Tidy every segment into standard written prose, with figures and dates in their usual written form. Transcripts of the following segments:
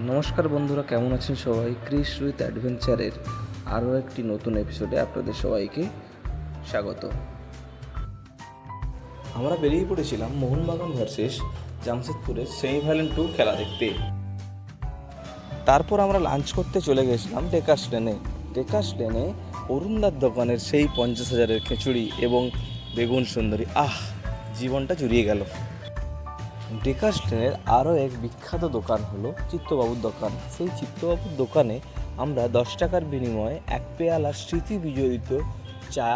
নমস্কার বন্ধুরা, কেমন আছেন সবাই? ক্রিস উইথ অ্যাডভেঞ্চারের আরও একটি নতুন এপিসোডে আপনাদের সবাইকে স্বাগত। আমরা বেরিয়ে পড়েছিলাম মোহনবাগান ভার্সেস জামশেদপুরের সেমিফাইনাল 2 খেলা দেখতে। তারপর আমরা লাঞ্চ করতে চলে গেছিলাম ডেকার্স লেনে অরুণদার দোকানের সেই 50,000-এর খিচুড়ি এবং বেগুন সুন্দরী। জীবনটা জুড়িয়ে গেল। ডেকার্স লেনের আরও এক বিখ্যাত দোকান হলো চিত্তবাবুর দোকান। সেই চিত্তবাবুর দোকানে আমরা 10 টাকার বিনিময়ে এক পেয়ালা স্মৃতি বিজড়িত চা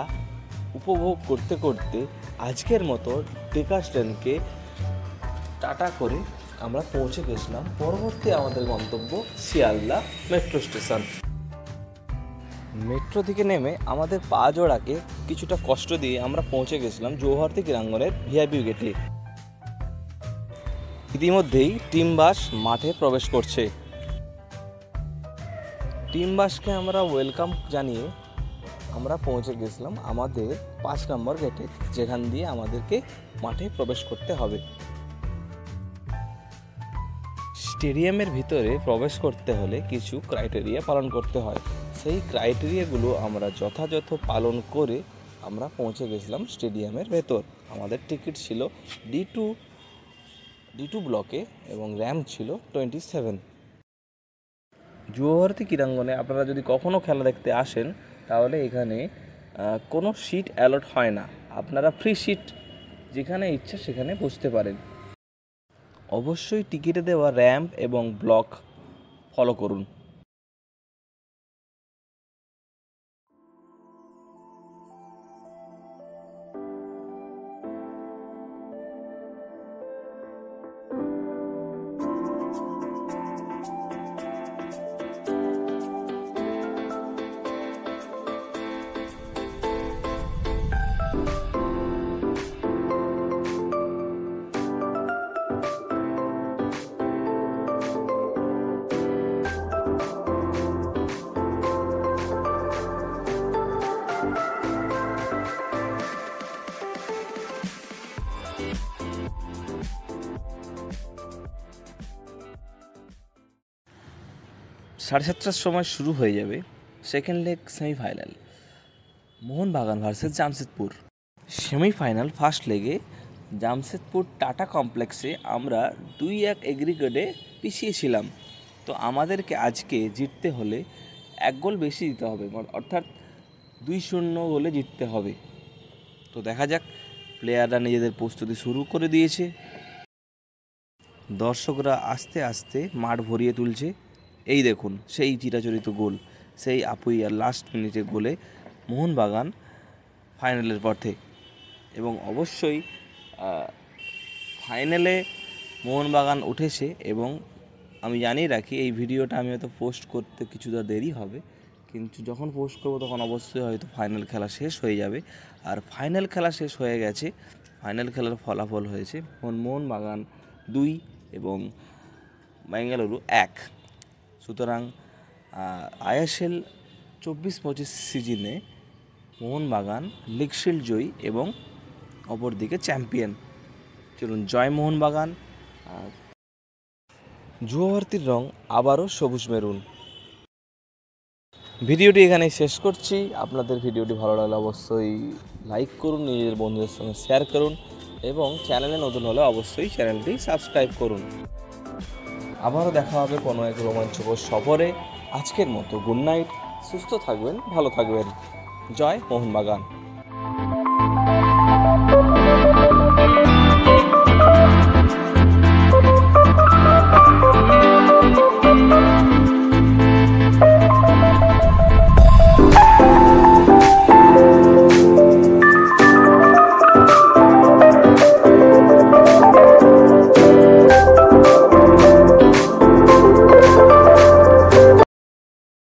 উপভোগ করতে করতে আজকের মতো ডেকার্স লেনকে টাটা করে আমরা পৌঁছে গেছিলাম পরবর্তী আমাদের গন্তব্য শিয়ালদা মেট্রো স্টেশন। মেট্রো থেকে নেমে আমাদের পা জোড়াকে কিছুটা কষ্ট দিয়ে আমরা পৌঁছে গেছিলাম জৌহরতী ক্রীড়াঙ্গনের ভিআইপি গেটে। ইতিমধ্যেই টিম বাস মাঠে প্রবেশ করছে। টিম বাসকে আমরা ওয়েলকাম জানিয়ে আমরা পৌঁছে গেছিলাম আমাদের 5 নম্বর গেটে, যেখান দিয়ে আমাদেরকে মাঠে প্রবেশ করতে হবে। স্টেডিয়ামের ভিতরে প্রবেশ করতে হলে কিছু ক্রাইটেরিয়া পালন করতে হয়। সেই ক্রাইটেরিয়াগুলো আমরা যথাযথ পালন করে আমরা পৌঁছে গেছিলাম স্টেডিয়ামের ভেতর। আমাদের টিকিট ছিল D2 ব্লকে এবং র্যাম ছিল 27। জৌহরতী ক্রীড়াঙ্গনে আপনারা যদি কখনও খেলা দেখতে আসেন তাহলে এখানে কোনো সিট অ্যালট হয় না। আপনারা ফ্রি সিট যেখানে ইচ্ছা সেখানে বসতে পারেন। অবশ্যই টিকিটে দেওয়া র্যাম্প এবং ব্লক ফলো করুন। সাড়ে 7টার সময় শুরু হয়ে যাবে second leg semifinal Mohun Bagan versus Jamshedpur. Semifinal first লেগে জামশেদপুর টাটা কমপ্লেক্সে আমরা 2-1 এগ্রিগেটে পিছিয়েছিলাম। তো আমাদেরকে আজকে জিততে হলে 1 গোল বেশি দিতে হবে, অর্থাৎ 2-0 গোলে জিততে হবে। তো দেখা যাক, প্লেয়াররা নিজেদের প্রস্তুতি শুরু করে দিয়েছে। দর্শকরা আস্তে আস্তে মাঠ ভরিয়ে তুলছে। এই দেখুন সেই চিরাচরিত গোল, সেই আপুইয়ার লাস্ট মিনিটে গোলে মোহনবাগান ফাইনালের পথে। এবং অবশ্যই ফাইনালে মোহনবাগান উঠেছে। এবং আমি জানিয়ে রাখি, এই ভিডিওটা আমি হয়তো পোস্ট করতে কিছুটা দেরি হবে, কিন্তু যখন পোস্ট করবো তখন অবশ্যই হয়তো ফাইনাল খেলা শেষ হয়ে যাবে। আর ফাইনাল খেলা শেষ হয়ে গেছে। ফাইনাল খেলার ফলাফল হয়েছে মোহনবাগান 2 এবং বেঙ্গালুরু 1। সুতরাং ISL 24-25 সিজনে মোহনবাগান লিগ শিল্ড জয়ী এবং অপরদিকে চ্যাম্পিয়ন। চলুন, জয় মোহনবাগান। জৌহরতীর রং আবারও সবুজ মেরুন। ভিডিওটি এখানেই শেষ করছি। আপনাদের ভিডিওটি ভালো লাগলে অবশ্যই লাইক করুন, নিজেদের বন্ধুদের সঙ্গে শেয়ার করুন এবং চ্যানেলে নতুন হলে অবশ্যই চ্যানেলটি সাবস্ক্রাইব করুন। আবারও দেখা হবে কোনো এক রোমাঞ্চকর সফরে। আজকের মতো গুড নাইট। সুস্থ থাকবেন, ভালো থাকবেন। জয় মোহনবাগান।